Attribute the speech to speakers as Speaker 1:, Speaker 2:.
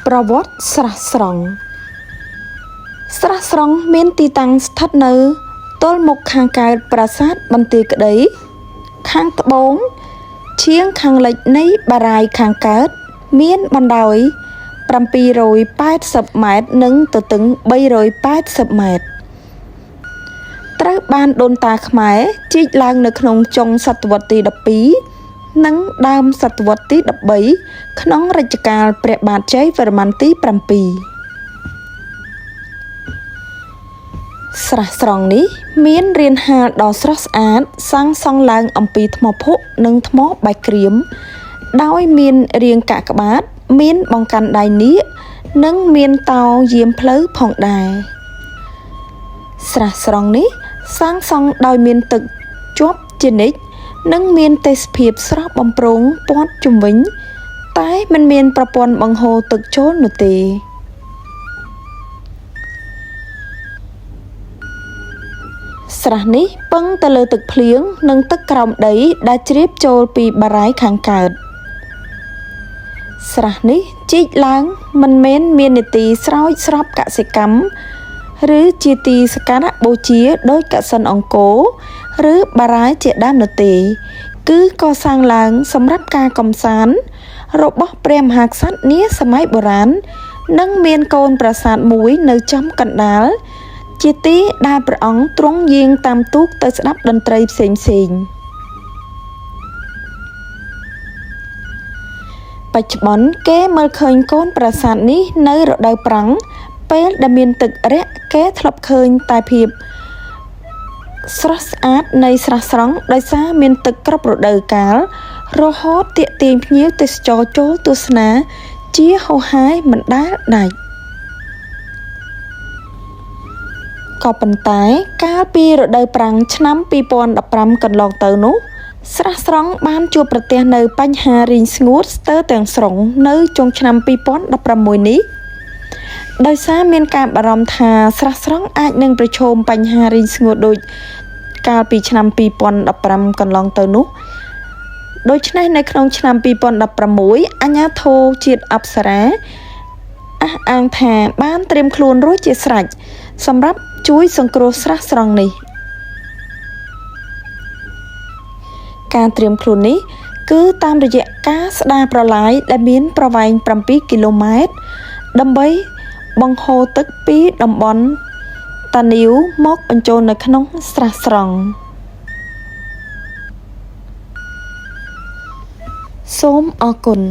Speaker 1: ប្រវត្តិស្រះស្រង់ស្រះស្រង់មានទីតាំងស្ថិតនៅទល់មុខខាងកើតប្រាសាទបន្ទាយក្តីខាងត្បូងឈៀងខាងលិចនៃបារាយណ៍ខាងកើតមានបណ្ដោយ780ម៉ែត្រនិងទទឹង380ម៉ែត្រត្រូវបានដូនតាខ្មែរជីកឡើងនៅក្នុងចុងសតវត្សទី12និងដើមសតវត្សទី13ក្នុងរជ្ជកាលព្រះបាទជ័យវរ្ម័នទី7ស្រះស្រង់នេះមានរានហាលដ៏ស្រស់ស្អាតសាងសង់ឡើងអំពីថ្មភក់និងថ្មបាយក្រៀមដោយមានរាងកាកបាទ មានបង្កាន់ដៃនាគនិងមានតោយាមផ្លូវផងដែរស្រះស្រង់នេះសាងសង់ដោយមានទឹកជាប់ជានិច្ចនិងមានទេសភាពស្រស់បំព្រងព័ទ្ធជុំវិញតែមិនមានប្រព័ន្ធបង្ហូរទឹកចូលនោះទេស្រះនេះពឹងទៅលើទឹកភ្លៀងនិងទឹកក្រោមដីដែលជ្រាបចូលពីបារាយណ៍ខាងកើតស្រះនេះជីកឡើងមិនមែនមាននីតិស្រោចស្រពកសិកម្មឬជាទីសក្ការៈបូជាដោយកសិនអង្គរឬបារាយណ៍ជាដើមនោះទេគឺកសាងឡើងសម្រាប់ការកំសាន្តរបស់ព្រះមហាក្សត្រនាសម័យបុរាណនិងមានកូនប្រាសាទមួយនៅចំកណ្ដាលជាទីដែលព្រះអង្គទ្រង់យាងតាមទូកទៅស្ដាប់តន្ត្រីផ្សេងៗបច្ចុប្បន្នគេមើលឃើញកូនប្រាសាទនេះនៅរដូវប្រាំងពេលដែលមានទឹករាក់គេធ្លាប់ឃើញតែភាពស្រស់ស្អាតនៃស្រះស្រង់ដោយសារមានទឹកគ្រប់រដូវកាលរហូតទាក់ទាញភ្ញៀវទេសចរចូលទស្សនាជាហូរហែមិនដែលដាច់ក៏ប៉ុន្តែកាលពីរដូវប្រាំងឆ្នាំ2015កន្លងទៅនោះស្រះស្រង់បានជួបប្រទះនៅបញ្ហារីងស្ងួតស្ទើរទាំងស្រុងនៅចុងឆ្នាំ2016នេះដោយសារមានការបារម្ភថាស្រះស្រង់អាចនឹងប្រឈមបញ្ហារីងស្ងួតដូចកាលពីឆ្នាំ2015កន្លងទៅនោះដូច្នេះនៅក្នុងឆ្នាំ2016អាជ្ញាធរជាតិអប្សរាអះអាងថាបានត្រៀមខ្លួនរួចជាស្រេចសម្រាប់ជួយសង្គ្រោះស្រះស្រង់នេះការត្រៀមខ្លួននេះគឺតាមរយៈការស្ដារប្រឡាយដែលមានប្រវែង7គីឡូម៉ែត្រដើម្បីបង្ហូរទឹកពីតំបន់តានីវមកបញ្ចូលនៅក្នុងស្រះស្រង់សូមអរគុណ